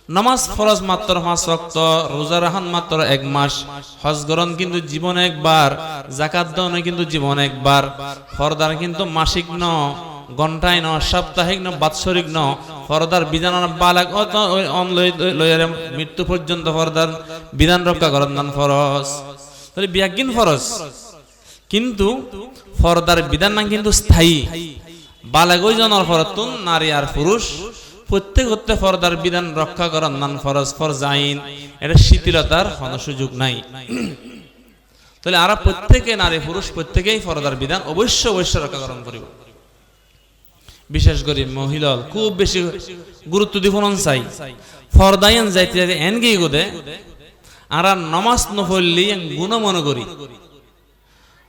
নামাজ ফরজ মাত্র 5 ওয়াক্ত, রোজা রাখান মাত্র 1 মাস, হজ করণ কিন্তু জীবনে একবার, যাকাত দান কিন্তু জীবনে একবার, ফরদার কিন্তু মাসিক ন, ঘন্টায় ন, সাপ্তাহিক ন, বাৎসরিক ন, ফরদার বিধান বালাগ লয়ের মৃত্যু পর্যন্ত ফরদার বিধান রক্ষা করার নাম ফরজ। তাহলে বিয়াগিন ফরজ, কিন্তু ফরদার বিধান না কিন্তু স্থায়ী। বালাগই জনের ফরতুন নারী আর পুরুষ প্রত্যেক হতে ফরদার বিধান রক্ষা করার নাম ফরজ, ফরজ আইন, এটা শিথিলতার কোনো সুযোগ নাই। তাহলে আর প্রত্যেকে নারী পুরুষ প্রত্যেকেই ফরদার বিধান অবশ্যই রক্ষা করণ করিব। বিশেষ করে মহিলা খুব বেশি গুরুত্ব দিব চাই, ফরদায়ন যাইতে যাইতে এন গিয়ে গোদে আর নমাজ নফলি গুণ মনে করি,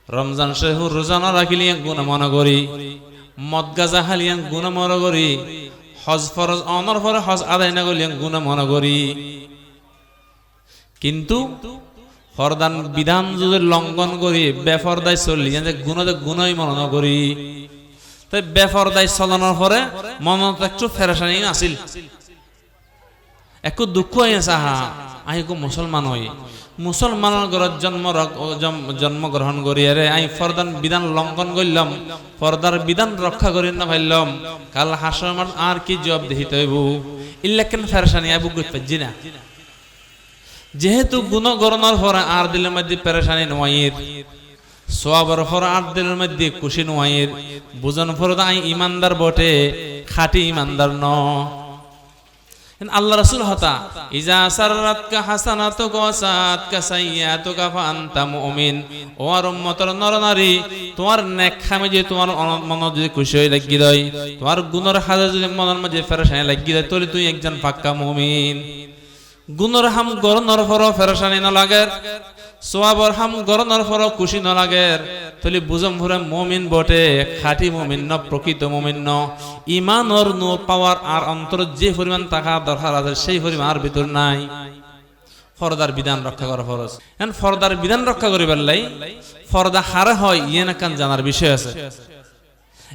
রমজান শেহুর রোজা না রাখিলি গুণ মনে করি, মদ গাজা খালি গুণ মনে করি, হজ ফরজ অনর ফরে হজ আদায় না করলি গুণ মনে করি। কিন্তু ফরদান বিধান যদি লঙ্ঘন করি বেফরদায় চললি গুণই মনে করি, তাই বেফরদায় চলানোর পরে মনত একটু ফেরেশানি আসিল, একটু দুঃখ হয়েছে, হা আমি মুসলমান হই, মুসলমানের ঘরত জন্মগ্রহণ করি আরে আমি ফরদান বিধান লঙ্ঘন করলাম, ফরদার বিধান রক্ষা করি না পাইলাম, কাল হাসর মাঠ আর কি জবাব দিতে হইব, ইল্লাকেন ফেরেশানি আবু কইতে পারছি না। যেহেতু গুণ গণনার পরে আর দিলের মধ্যে পেরেশানি নয়, সোয়াবের পরে আর দিলের মধ্যে খুশি নয়, বুঝন পরে আমি ইমানদার বটে, খাঁটি ইমানদার ন। আল্লাহ রাসূল হতা ইজা সাররাতকা হাসানাতুকা ওয়া সাআতকা সাইয়্যাতুকা ফাআনতা মুমিন। ও আর উম্মতের নরনারী, তোমার নেক খামে যে তোমার মন যদি খুশি হয়ে লাগি দেয়, তোমার গুণের হাজার যদি মনের মধ্যে ফেরেশানি লাগি দেয়, তাহলে তুই একজন পাক্কা মুমিন। গুণের হাম গরনের পর ফেরেশানি না লাগে, সোয়াবের হাম গরনের পর খুশি না লাগে, তাহলে বুঝম ভরে মুমিন বটে, খাঁটি মুমিন ন, প্রকৃত মুমিন ন। ইমানর নো পাওয়ার আর অন্তর যে পরিমাণ টাকা দরকার আছে সেই পরিমাণ আর ভিতর নাই। ফরদার বিধান রক্ষা করা ফরজ। এখন ফরদার বিধান রক্ষা করিবার লাই ফরদা হারে হয় ইয়ে না কান জানার বিষয় আছে,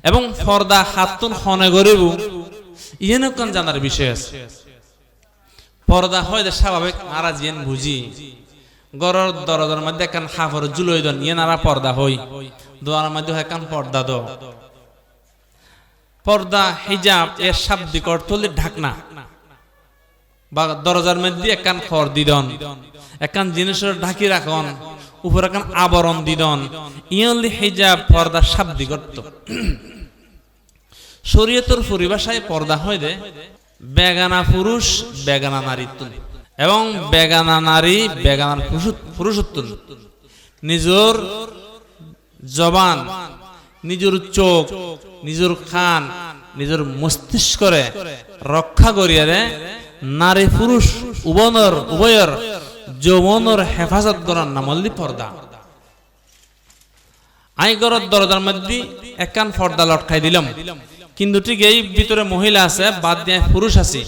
এবং ফরদা হাতুন হনে গরিব ইয়ে না কান জানার বিষয় আছে। পর্দা হয় স্বাভাবিক আরা জেন বুঝি, গরর দরজার মধ্যে কান হাফর জুলই দন ইয়ে নারা পর্দা হই, দোয়ার মধ্যে হয় কান পর্দা দ। পর্দা হিজাব এর শাব্দিক অর্থ হলে ঢাকনা, বা দরজার মধ্যে একখান খড় দিদন, একখান জিনিসের ঢাকি রাখন, উপরে একখান আবরণ দিদন, ইয়লি হিজাব পর্দা শাব্দিক অর্থ। শরীয়তের পরিভাষায় পর্দা হয় দে বেগানা পুরুষ বেগানা নারী তুল, এবং বেগানা নারী বেগানার পুরুষোত্তর। নিজের জবান, নিজের চোখ, নিজের খান, নিজের মস্তিষ্করে রক্ষা করিয়ারে নারী পুরুষ উভয়ের যৌবনের হেফাজত করার নাম হল পর্দা। আইগরের দরজার মধ্যে একখান পর্দা লটকাই দিলাম, কিন্তু ঠিক এই ভিতরে মহিলা আছে, বাদ দিয়ে পুরুষ আছে,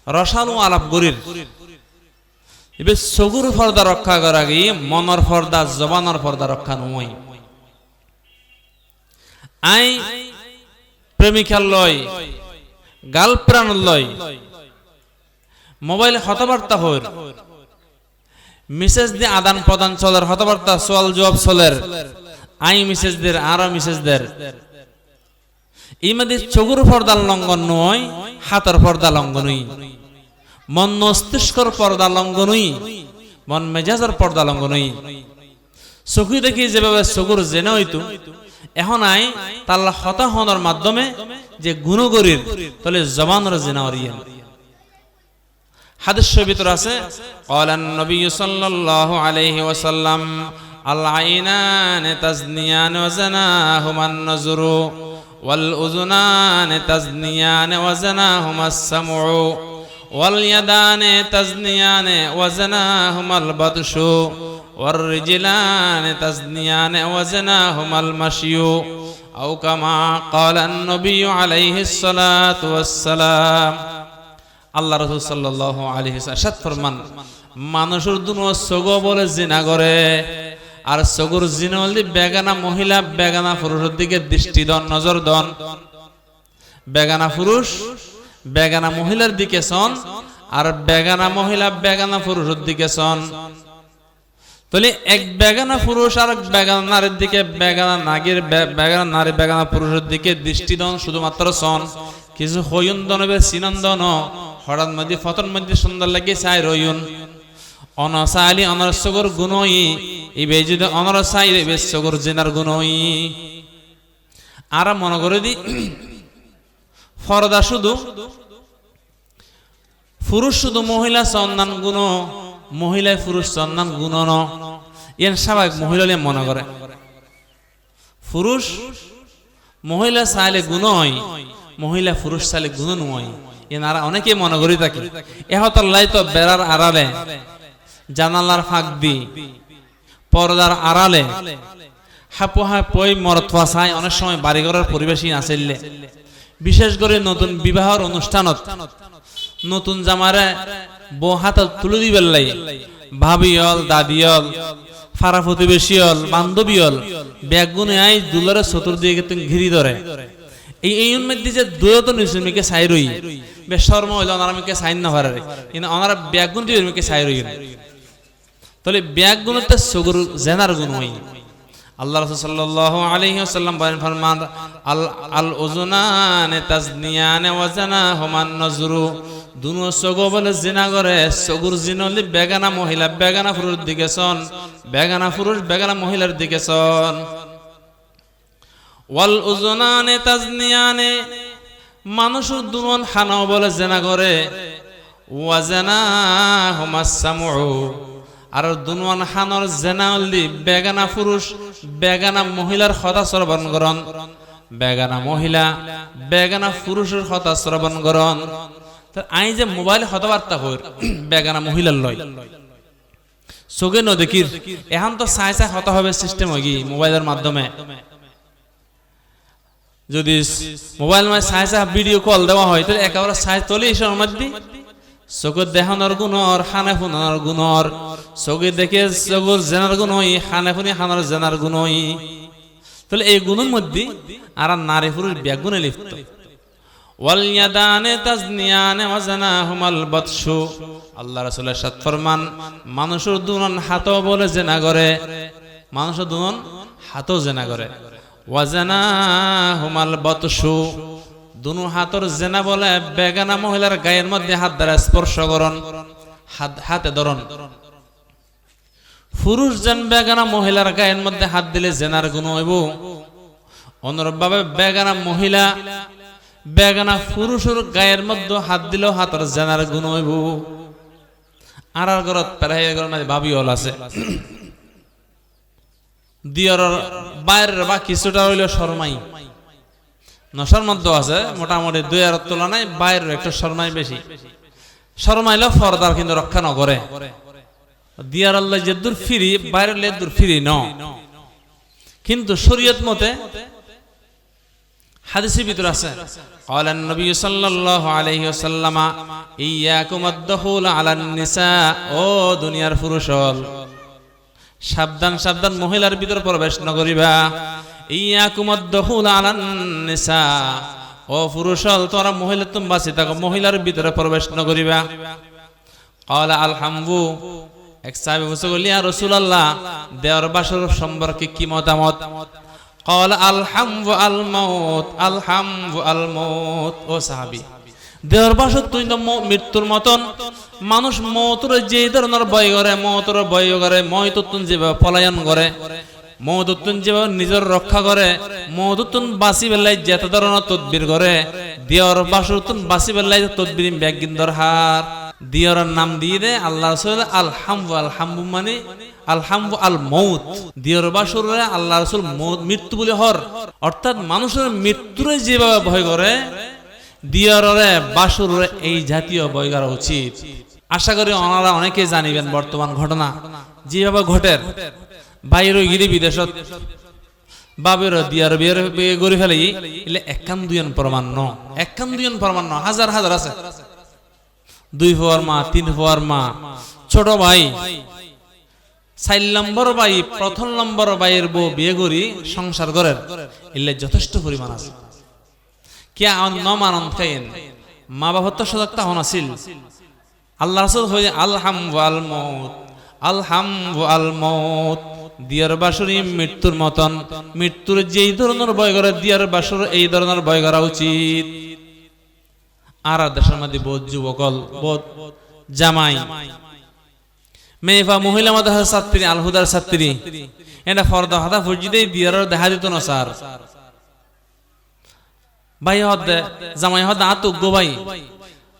রসালো আলাপ গরির। এবার চকুর পর্দা রক্ষা করা গিয়ে মনের পর্দা, জবানের পর্দা রক্ষা নয়। আই প্রেমিকার লয়, গার্লফ্রেন্ড লয় মোবাইলে হতবার্তা হই, মেসেজ দিয়ে আদান প্রদান চলের, হতবার্তা সওয়াল জবাব চলের, আই মেসেজ দের আর মেসেজ দের। এই মধ্যে চকুর পর্দা লঙ্ঘন নয়, হাতের পর্দা লঙ্ঘনই, মন মস্তিষ্কর পর্দা লঙ্ঘনই, মন মেজাজের পর্দা লঙ্ঘনই। চকু দেখি যেভাবে চকুর জেনে হইতো, এখন আই তাল্লা হতাহনের মাধ্যমে যে গুণগরির তাহলে জবানের জেনা হরিয়েন। হাদিসের ভিতর আছে ক্বালান নবী সাল্লাল্লাহু আলাইহি ওয়াসাল্লাম আল আইনান তাজনিয়ান ওয়া জানাহুমান নজরু ওয়াল উযুনান তাজনিয়ান ওয়া জানাহুমাস সামউ ওয়াল ইয়াদান তাজনিয়ান ওয়া জানাহুমাল বাতশু ওয়ার রিজলান তাজনিয়ান ওয়া জানাহুমাল মাশিয়ু আও কামা ক্বালান নবী আলাইহিস সালাতু ওয়াস সালাম। আল্লাহ রাসূল সাল্লাল্লাহু আলাইহি ওয়াসাল্লাম ফরমান, মানুষের দুনো সগো বলে জিনা করে, আর সগুর জিনা হলে বেগানা মহিলা বেগানা পুরুষের দিকে দৃষ্টি দন, নজর দন। বেগানা পুরুষ বেগানা মহিলার দিকে সন, আর বেগানা মহিলা বেগানা পুরুষের দিকে চন। তাহলে এক বেগানা পুরুষ আর এক বেগানা নারীর দিকে, বেগানা নারী বেগানা পুরুষের দিকে দৃষ্টি দন শুধুমাত্র চন। কিছু হইন দনবে সিনন্দন হঠাৎ মধ্যে ফতন মধ্যে সুন্দর লাগে চাই রইন অনসাইলি অনরসগর গুণই ইবে যদি অনরসাই রে বেসগর জেনার গুণই। আর মনে করে দি ফরদা শুধু পুরুষ শুধু মহিলা সন্ধান গুণ, মহিলায় পুরুষ সন্ধান গুণ ন এর স্বাভাবিক মহিলা মনে করে। পুরুষ মহিলা চাইলে গুণ হয়, মহিলা পুরুষ চাইলে গুণ নয়। এনারা অনেকে মনে করি থাকি এহতাল্লাই তো বেড়ার আড়ালে, জানালার ফাঁক দি, পর্দার আড়ালে হাপু হাপই মরতফা চাই। অনেক সময় বাড়িঘরের পরিবেশই নাচিলে, বিশেষ করে নতুন বিবাহর অনুষ্ঠানত নতুন জামারে বউ হাতত তুলে দিবেন লাই ভাবিয়ল, দাদিয়ল, ফারা প্রতিবেশীয়ল, বান্ধবীয়ল ব্যাগুনে আই দুলারে চতুর্দিকে তুমি ঘিরি ধরে। এই মধ্যে যে দুয়ত নিশ্চয়কে চাই রই বেশ শর্ম হইল অনারামিকে সাইন না পারে, কিন্তু ওনারা ব্যাগুন দিয়ে চাই রই। তাহলে ব্যাগুনতে সগুর জেনার গুণ হই। আল্লাহ রাসূল সাল্লাল্লাহু আলাইহি ওয়াসাল্লাম বলেন ফরমান আল উযুনানে তাজনিয়ানে ওয়া জানাহুমান নজরু। দুনো সগো বলে জিনা করে, সগুর জিনলি বেগানা মহিলা বেগানা পুরুষের দিকে চন, বেগানা পুরুষ বেগানা মহিলার দিকে চন। ওয়াল উযুনানে তাজনিয়ানে মানুষের দুনন হানাও বলে জিনা করে, ওয়া জানাহুমাস সামউ আর দুনওয়ান হানর জেনাউলি বেগানা পুরুষ বেগানা মহিলার কথা শ্রবণ করন, বেগানা মহিলা বেগানা পুরুষের কথা শ্রবণ করন। আই যে মোবাইলে কথাবার্তা হই বেগানা মহিলার লয় চোখে ন দেখির এখন তো চাই চাই হতা হবে সিস্টেম হয়ে গিয়ে মোবাইলের মাধ্যমে। যদি মোবাইল মানে চাই চাই ভিডিও কল দেওয়া হয় তাহলে একেবারে চাই তোলে এসব মধ্যে চোখের দেখানোর গুণর, খানে ফুনানোর গুণর, চোখে দেখে চোখের জেনার গুণ হই, খানে ফুনি খানার জেনার গুণ হই। তাহলে এই গুণের মধ্যে আর নারী পুরুষ ব্যাগুণে লিপ্ত। ওয়াল ইয়াদানে তাজনিয়ানে ওয়া জানাহুমাল বাতশু। আল্লাহ রাসূলের সাত ফরমান মানুষের দুনন হাতও বলে জেনা করে, মানুষের দুনন হাতও জেনা করে। ওয়া জানাহুমাল বাতশু দুনো হাতর জেনা বলে বেগানা মহিলার গায়ের মধ্যে হাত দ্বারা স্পর্শ করন, হাতে ধরন। পুরুষ যেন বেগানা মহিলার গায়ের মধ্যে হাত দিলে জেনার গুণ হইব, অনুরূপভাবে বেগানা মহিলা বেগানা পুরুষের গায়ের মধ্যে হাত দিলেও হাতের জেনার গুণ হইব। আর ঘরত প্রায় ভাবি হল আছে দিয়র বাইরের বা কিছুটা হইল শর্মাই নশার মধ্যে আছে, মোটামুটি 2 তুলনায় বাইরের একটু শর্মাই বেশি। শর্মাইলে ফরদার কিন্তু রক্ষা নকরে, দিয়ার আল্লাহ যে দূর ফিরি বাইরের লে দূর ফিরি ন। কিন্তু শরীয়ত মতে হাদিসের ভিতর আছে ক্বালান নবী সাল্লাল্লাহু আলাইহি ওয়াসাল্লাম ইয়াকুম আদ-দুখুল আলান নিসা। ও দুনিয়ার পুরুষল সাবধান সাবধান মহিলার ভিতর প্রবেশ ন করিবা। ইয়াকুম আদ-দুখুল আলান নিসা। ও পুরুষল তোরা মহিলা তুমি বাঁচি থাকো, মহিলার ভিতরে প্রবেশ ন করিবা। ক্বালা আল-হামবু। এক সাহাবী বলছে ইয়া রাসূলুল্লাহ দেওর বাসর সম্পর্কে কি মতামত? ক্বালা আল-হামবু আল-মাউত, আল-হামবু আল-মাউত। ও সাহাবী দেওর বাসর তুই তো মৃত্যুর মতন, মানুষ মৌতর যে ধরনের ভয় করে মৌতর ভয় করে, ময়তুন যেভাবে পলায়ন করে, মৌতুন যেভাবে নিজের রক্ষা করে, মৌতুন বাঁচি বেলায় যেত ধরনের তদবির করে, দেওর বাসর তুন বাঁচি বেলায় তদবির ব্যাগিন্দর হার দিয়র নাম দিয়ে দে আল্লাহ রাসূল আল-হামবু। আল-হামবু মানে আল-হামবু আল-মাউত। দিয়র বাসরে আল্লাহ রাসূল মৃত্যু বলে হর, অর্থাৎ মানুষের মৃত্যুরে যেভাবে ভয় করে দিয়রে বাসরে এই জাতীয় ভয় করা উচিত। আশা করি ওনারা অনেকে জানিবেন বর্তমান ঘটনা যেভাবে ঘটের বাইরে গিরি বিদেশত বাবের দিয়ার বিয়ের গড়ি ফেলে এলে একান দুইন প্রমাণ ন, একান দুইন প্রমাণ ন, হাজার হাজার আছে। 2 ফুয়ার মা, 3 ফুয়ার মা, ছোট ভাই, 4 নম্বর ভাই, প্রথম নম্বর ভাইয়ের বউ বিয়ে করি সংসার করেন এলে যথেষ্ট পরিমাণ আছে। কে ন মানন খাইন মা বাবার তো সজাগতা হন আছিল, আল্লাহ রাসূল হয়ে আলহাম ওয়াল মউত, আলহাম ওয়াল মউত, দিয়ার বাসুরি মৃত্যুর মতন, মৃত্যুর যেই ধরনের ভয় করে দিয়ার বাসুর এই ধরনের ভয় করা উচিত। আর দেশের মধ্যে বহুত যুবকল, বহুত জামাই মেয়েফা মহিলা মাদ্রাসার ছাত্রী, আল হুদার ছাত্রী, এটা ফর্দা হাতা ফজিদেই দিয়ার দেখা দিত না স্যার। ভাই হদ জামাই হদ আতুগ্য ভাই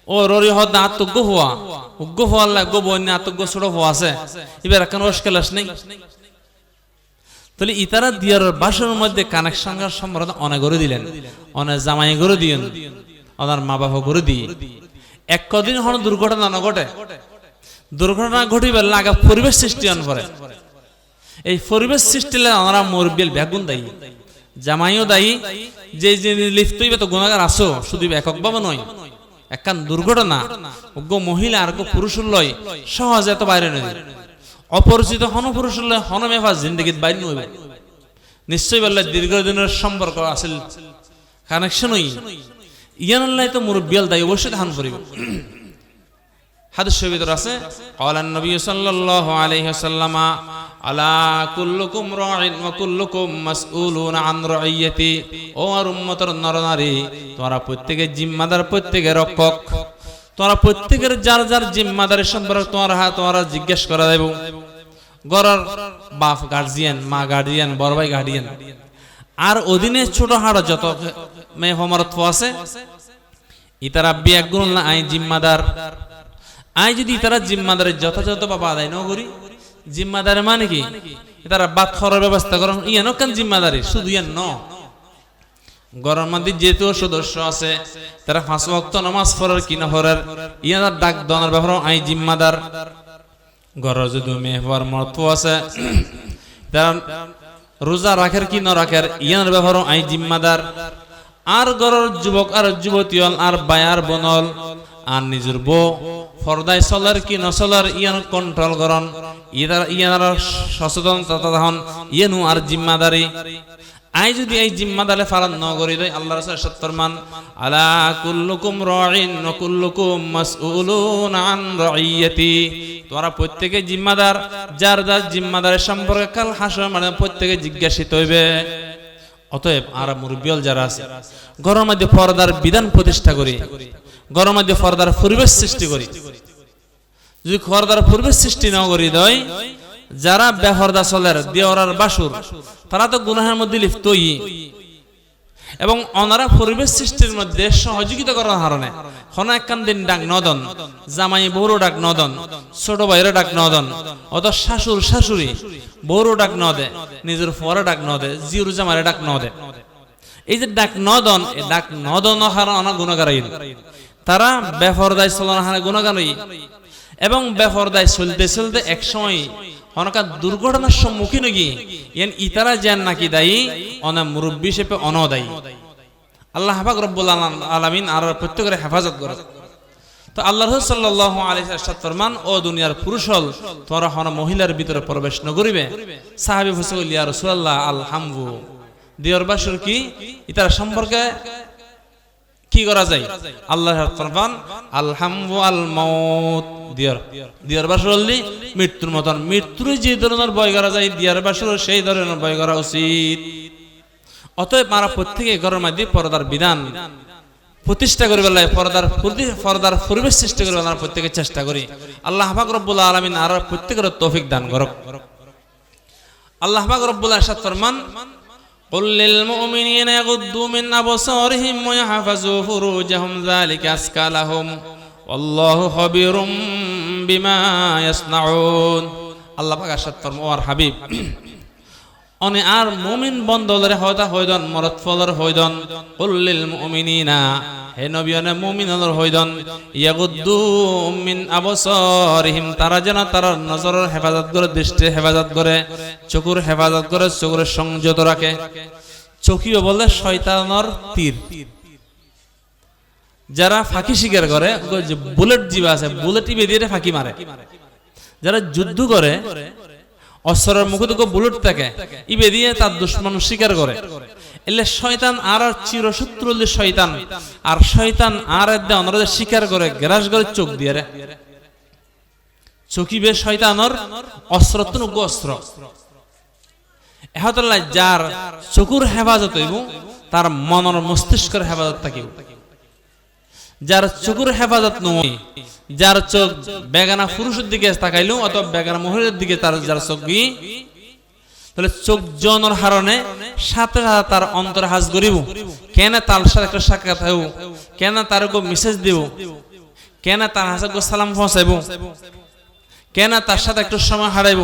ও ররি হদ আতুগ্য হওয়া উগ্য হওয়ার লাগো বন্যা আতুগ্য ছোট হওয়া আছে, এবার এখন রসকেলাস নেই। তাহলে ইতারা দিয়ার বাসনের মধ্যে কানেকশন সম্পর্কে অনেক করে দিলেন, অনেক জামাই করে দিয়েন, ওনার মা বাবা করে দিয়ে এক কদিন হন দুর্ঘটনা না ঘটে। দুর্ঘটনা ঘটিবার লাগা পরিবেশ সৃষ্টি হন করে। এই পরিবেশ সৃষ্টি ওনারা মুরব্বিল ব্যাগুন দায়ী, জামাইও দায়ী, যে যে লিপ্ত তো গুণাগার আসো, শুধু একক ভাবে নয়। একখান দুর্ঘটনা গো মহিলা আর গো পুরুষ লয় সহজে এত বাইরে নয়। অপরিচিত হন পুরুষ লয় হন মেফা জিন্দগিত বাইরে নইব, নিশ্চয়ই বললে দীর্ঘদিনের সম্পর্ক আসল কানেকশনই ইয়ান তো মুরব্বিয়াল দায়ী অবশ্যই ধান করিব। হাদিস শরীফের আছে ক্বালান নবী সাল্লাল্লাহু আলাইহি ওয়াসাল্লাম আলা কুল্লুকুম রাঈন ওয়া কুল্লুকুম মাসউলুন আন রাইয়াতি, ও আর উম্মতের নরনারী, তোমরা প্রত্যেকে জিম্মাদার, প্রত্যেকে রক্ষক, তোমরা প্রত্যেকের যার যার জিম্মাদারের সম্পর্কে তোমরা জিজ্ঞেস করা দেব। গরার বাপ গার্জিয়ান, মা গার্জিয়ান, বড় ভাই গার্জিয়ান, আর অধীনে ছোট হাড় যত মেয়ে হোমরত আছে ইতারা বিয়া গুণ আই জিম্মাদার। আই যদি তারা জিম্মাদারের যথাযথ বাবা আদায় ন করি, জিম্মাদার মানে কি তারা বাদ খরার ব্যবস্থা করেন, ইয়ানো কেন জিম্মাদারি শুধু ইয়ান ন। গরম মধ্যে যেহেতু সদস্য আছে তারা 5 ওয়াক্ত নামাজ পড়ার কি না পড়ার ইয়ার ডাক দনার ব্যাপার আই জিম্মাদার। গর যদি মেয়ে হওয়ার মহত্ব আছে তারা রোজা রাখার কি না রাখার ইয়ার ব্যাপার আই জিম্মাদার। আর গরর যুবক আর যুবতী আর বায়ার বনল আর নিজের বউ ফরদায় চলার কি নচলার ইয়ান কন্ট্রোল করন, ইয়ার সচেতনতা হন ইয়ানু আর জিম্মাদারি। আই যদি এই জিম্মাদারে পালন ন করি দেয় আল্লাহ রাসূল সত্তরমান আলা কুল্লুকুম রাঈন ওয়া কুল্লুকুম মাসউলুন আন রাইয়াতি, তোমরা প্রত্যেকে জিম্মাদার, যার যার জিম্মাদারের সম্পর্কে কাল হাসর মানে প্রত্যেকে জিজ্ঞাসিত হইবে। অতএব আর মুরব্বিয়াল যারা আছে ঘরের মধ্যে পর্দার বিধান প্রতিষ্ঠা করি, ঘরের মধ্যে পর্দার পরিবেশ সৃষ্টি করি। যদি পর্দার পরিবেশ সৃষ্টি না করি দেয় যারা বেপরদা চলের দেওয়ার বাসুর তারা তো গুনাহের মধ্যে লিপ্তই, এবং অনারা পরিবেশ সৃষ্টির মধ্যে সহযোগিতা করার কারণে হন একখান দিন ডাক নদন, জামাই বউরও ডাক নদন, ছোট ভাইয়েরও ডাক নদন, অত শাশুর শাশুড়ি বউরও ডাক নদে, নিজের ফরে ডাক নদে, জিউর জামারে ডাক নদে। এই যে ডাক নদন, এই ডাক নদন হারা গুণাগারাই তারা বেপরদায় চলন হারা গুণাগারাই, এবং বেপরদায় চলতে চলতে এক সময় অনেক দুর্ঘটনার সম্মুখীন গিয়ে ইয়ান ইতারা যেন নাকি দায়ী অনেক মুরব্বী হিসেবে অনদায়ী। আল্লাহ পাক রব্বুল আলামিন আর প্রত্যেকের হেফাজত করে। তো আল্লাহ রাসূল সাল্লাল্লাহু আলাইহি ওয়াসাল্লাম ফরমান, ও দুনিয়ার পুরুষ হল তোমরা হন মহিলার ভিতরে প্রবেশ ন করিবে। সাহাবী বলল ইয়া রাসূলুল্লাহ আল হামবু, দিয়র বাসুর কি ইতার সম্পর্কে কি করা যায়? আল্লাহ ফরমান আল হামবু আল মাউত, দিয়ার বাসুর মৃত্যুর মতন, মৃত্যুর যে ধরনের ভয় করা যায় দিয়ার বাসুর সেই ধরনের ভয় করা উচিত। অতএব মারা প্রত্যেকে ঘরের মধ্যে পর্দার বিধান প্রতিষ্ঠা করে বেলায় পর্দার পরিবেশ সৃষ্টি করে আমরা প্রত্যেকে চেষ্টা করি। আল্লাহ পাক রব্বুল আলামিন আর প্রত্যেকের তৌফিক দান করুক। আল্লাহ পাক রব্বুল ইরশাদ ফরমান, قل للمؤمنين يغضوا من أبصارهم ويحفظوا فروجهم ذلك أزكى لهم والله خبير بما يصنعون। আল্লাহ পাক ইরশাদ ফরমান, ও হাবিব অনে আর মুমিন বন্দরে হয়তা হইদন মরদ ফলর হইদন, কুল লিল মুমিনিনা হে নবী অনে মুমিনর হইদন ইয়াগুদ্দু মিন আবসারিহিম, তারা যেন তার নজরের হেফাজত করে, দৃষ্টির হেফাজত করে, চোখের হেফাজত করে, চোখের সংযত রাখে। চোখিও বলে শয়তানের তীর, যারা ফাঁকি শিকার করে বুলেট জিবা আছে বুলেটই বেরিয়ে ফাঁকি মারে, যারা যুদ্ধ করে অস্ত্রের মুখে তো বুলেট থাকে ইবে দিয়ে তার দুশ্মন স্বীকার করে। এলে শয়তান আর চিরশত্রু শয়তান, আর শয়তান আর অনারা স্বীকার করে গ্রাস করে চোখ দিয়ে রে চকিবে শয়তানর অস্ত্রত্বনুগ অস্ত্র এহতল্লাহ যার চকুর হেফাজত হইব তার মনের মস্তিষ্কের হেফাজত থাকিব যার চকুর হেফাজত নয় যার চোখ বেগানা পুরুষের দিকে তাকাইলো অথবা বেগানা মহিলার দিকে তার যার চোখ গিয়ে তাহলে চোখ জনের হারণে সাথে সাথে তার অন্তর হাজ করিব কেন তার সাথে একটা সাক্ষাৎ হইব কেন তার মেসেজ দিব কেন তার হাসে সালাম পৌঁছাইব কেন তার সাথে একটু সময় হারাইব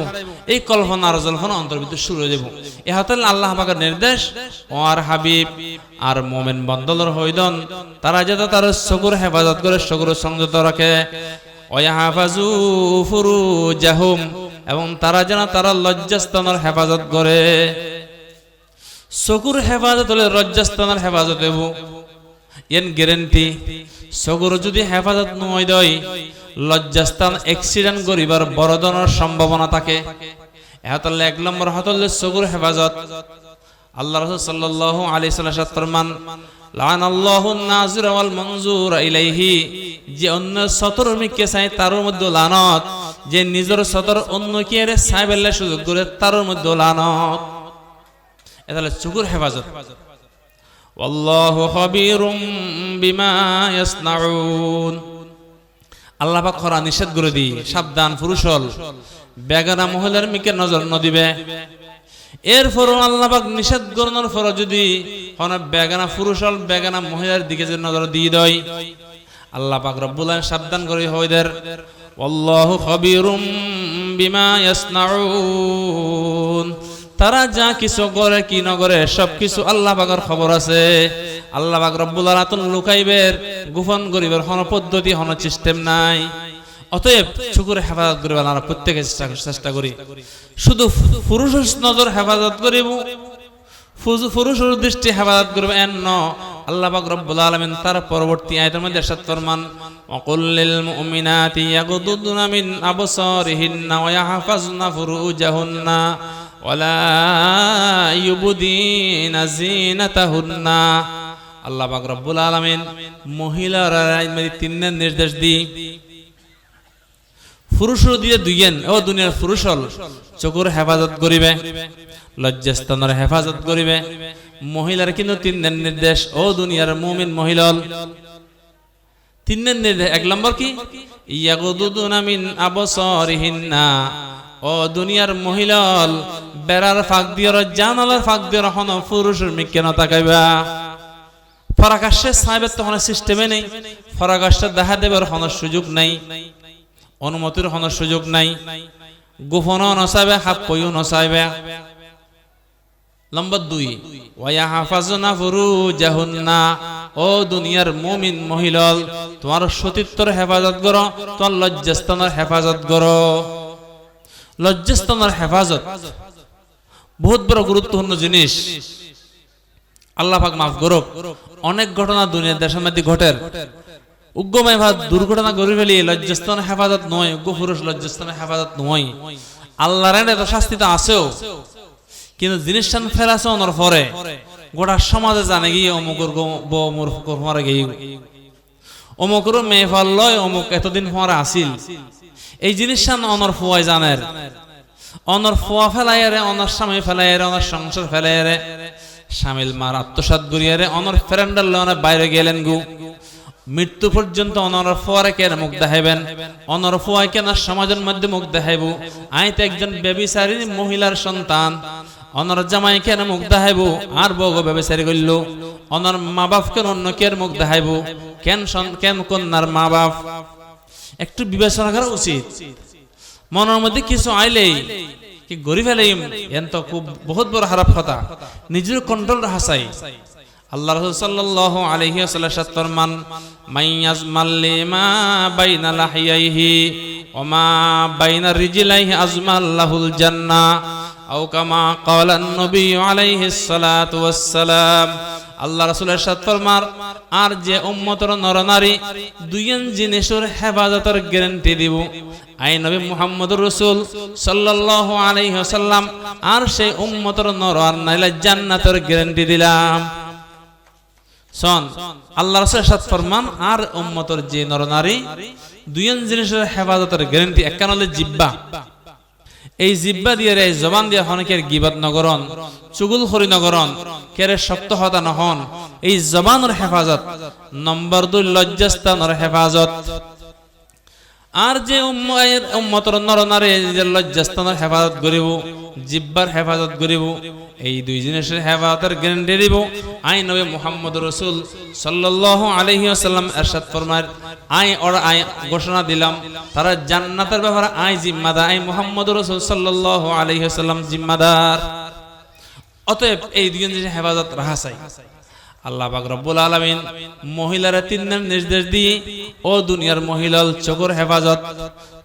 এই কল্পনা আর জল্পনা অন্তর্ভিতর শুরু হয়ে যাব এ হতেন আল্লাহ পাকের নির্দেশ ও আর হাবিব আর মোমেন বন্দলর হইদন তারা যাতে তার চকুর হেফাজত করে চকুর সংযত রাখে ওয়াহাফাজু ফুরুজাহুম এবং তারা যেন তারা লজ্জাস্থানের হেফাজত করে চকুর হেফাজত হলে লজ্জাস্থানের হেফাজত হইব এন গ্যারান্টি চকুর যদি হেফাজত নয় দেয় লজ্জাস্থান অ্যাক্সিডেন্ট করিবার বড় ধরনের সম্ভাবনা থাকে এহতলে এক নম্বর হতলে চকুর হেফাজত আল্লাহ রাসূল সাল্লাল্লাহু আলাইহি ওয়াসাল্লাম ফরমান লানাল্লাহু নাযির ওয়াল মানজুর ইলাইহি যে অন্য সতর মিকে চাই তার মধ্যে লানত যে নিজের সতর অন্য কে রে চাইবেলে সুযোগ করে তার মধ্যে লানত এহতলে চকুর হেফাজত ওয়াল্লাহু খাবীরুম বিমা ইয়াসনাউন আল্লাহ পাক খরা নিষেধ করে দি সাবধান পুরুষল বেগানা মহিলার মিকে নজর ন দিবে এরপরও আল্লাহ পাক নিষেধ করানোর পর যদি কোন বেগানা পুরুষল বেগানা মহিলার দিকে যে নজর দিয়ে দেয় আল্লাহ পাক রব্বুল আলামিন সাবধান করে হইদের আল্লাহু খাবীরুম বিমা ইয়াসনাউন তারা যা কিছু করে কি না করে সবকিছু আল্লাহ পাকের খবর আছে আল্লাহ পাক রব্বুল আলামিন লুকাইবের গোপন করিবার কোন পদ্ধতি কোন সিস্টেম নাই অতএব চকুর হেফাজত করিব আমরা প্রত্যেকে চেষ্টা করি শুধু পুরুষের নজর হেফাজত করিব পুরুষের দৃষ্টি হেফাজত করিব এন ন আল্লাহ পাক রব্বুল আলামিন তার পরবর্তী আয়াতের মধ্যে ইরশাদ ফরমান ওয়াকুল্লিল মুমিনাতি ইয়াগুদুনা মিন আবসারিহিন্না ওয়া ইয়াহফাজনা ফুরুজাহুন্না ওয়ালা ইউবদিনা যিনাতাহুন্না আল্লাহ পাক রব্বুল আলামিন মহিলারা তিনের নির্দেশ দি পুরুষও দিয়ে দুইয়েন ও দুনিয়ার পুরুষল চকুর হেফাজত করিবে লজ্জাস্থানের হেফাজত করিবে মহিলার কিন্তু তিনের নির্দেশ ও দুনিয়ার মুমিন মহিলাল তিনের নির্দেশ এক নম্বর কি ইয়াগুদুনা মিন আবসারিহিন্না ও দুনিয়ার মহিলাল বেড়ার ফাঁক দিয়ে জানালার ফাঁক দিয়ে হন পুরুষের মিকে না তাকাইবা ফরাকাশে সাহেবের তো কোনো সিস্টেমে নেই ফরাকাশে দেখা দেবার কোনো সুযোগ নাই অনুমতির কোনো সুযোগ নাই গোপনও নচাইবে হাত পইও নচাইবে নম্বর 2 ওয়ায়াহাফাজনা ফুরুজাহুন্না ও দুনিয়ার মুমিন মহিলাল তোমার সতীত্বর হেফাজত করো তোমার লজ্জাস্থানের হেফাজত করো লজ্জাস্থানের হেফাজত বহুত বড় গুরুত্বপূর্ণ জিনিস আল্লাহ পাক মাফ করুক অনেক ঘটনা দুনিয়ার দেশের মধ্যে ঘটের উগ্রময় ভাব দুর্ঘটনা করে ফেলি লজ্জাস্থান হেফাজত নয় উগ্র পুরুষ লজ্জাস্থানের হেফাজত নয় আল্লাহর এত শাস্তি তো আছেও কিন্তু জিনিসটা ফেলাছে ওনার পরে গোটা সমাজে জানে গিয়ে অমুকের মারা গিয়ে অমুকেরও মেয়ে ফাল্লয় অমুক এতদিন পরে আসিল এই জিনিসটা অনর ফুয়াই জানের অনর ফুয়া ফেলাইয়ারে অনর স্বামী ফেলাইয়ারে অনর সংসার ফেলাইয়ারে শামিল মার আত্মসাৎ গড়িয়ারে অনর ফ্রেন্ডার লনে বাইরে গেলেন গু মৃত্যু পর্যন্ত অনর ফুয়ারে কেন মুখ দেখাইবেন অনর ফুয়াই কেন সমাজের মধ্যে মুখ দেখাইব আইতে একজন ব্যভিচারী মহিলার সন্তান অনর জামাই কেন মুখ দেখাইব আর বউ ব্যভিচারী করল অনর মা বাপ কেন অন্য কের মুখ দেখাইব কেন কন্যার মা বাপ একটু বিবেচনা করা উচিত মনের মধ্যে কিছু আইলেই কি গরিব ফেলেইম এন তো খুব বহুত বড় খারাপ কথা নিজের কন্ট্রোল রাখা চাই আল্লাহ রাসূল সাল্লাল্লাহু আলাইহি ওয়াসাল্লাম ফরমান মাইয়াজমাল লিমা বাইনা লাহিয়াইহি ওয়া মা বাইনা রিজলাইহি আজমাল্লাহুল জান্নাহ আও কামা ক্বালা an-নবী আলাইহিস সালাতু ওয়াস সালাম আল্লাহ রাসূলের সাথে ফরমার আর যে উম্মতের নরনারী দুইজন জিনিসের হেফাজতের গ্যারান্টি দিব আই নবী মুহাম্মদুর রাসূল সাল্লাল্লাহু আলাইহি ওয়াসাল্লাম আর সেই উম্মতের নর আর নাইলে জান্নাতের গ্যারান্টি দিলাম শোন, আল্লাহ রাসূল ইরশাদ ফরমান আর উম্মতের যে নরনারী দুইজন জিনিসের হেফাজতের গ্যারান্টি, একখান হলো জিহ্বা। এই জিহ্বা দিয়ে এই জবান দিয়ে অনেকের গীবত নগরণ, চুগুলখড়ি নগরণ, কেরে শক্ত হতা নহন, এই জবানের হেফাজত। নম্বর 2 লজ্জাস্থানের হেফাজত। আর যে উম্মতের নরনারী নিজের লজ্জাস্থানের হেফাজত করিব, জিহ্বার হেফাজত করিব, এই দুই জিনিসের হেফাজতের গ্যারান্টি দিব। আই নবী মুহাম্মদ রাসূল সাল্লাল্লাহু আলাইহি ওয়াসাল্লাম ইরশাদ ফরমায়, আই ঘোষণা দিলাম তারা জান্নাতের ব্যাপারে আই জিম্মাদার, আই মুহাম্মদ রাসূল সাল্লাল্লাহু আলাইহি ওয়াসাল্লাম জিম্মাদার। অতএব এই দুই জিনিসের হেফাজত রাখা চাই। আল্লাহ পাক রব্বুল আলামিন মহিলারা 3 নির্দেশ দিয়ে, ও দুনিয়ার মহিলার চোখের হেফাজত,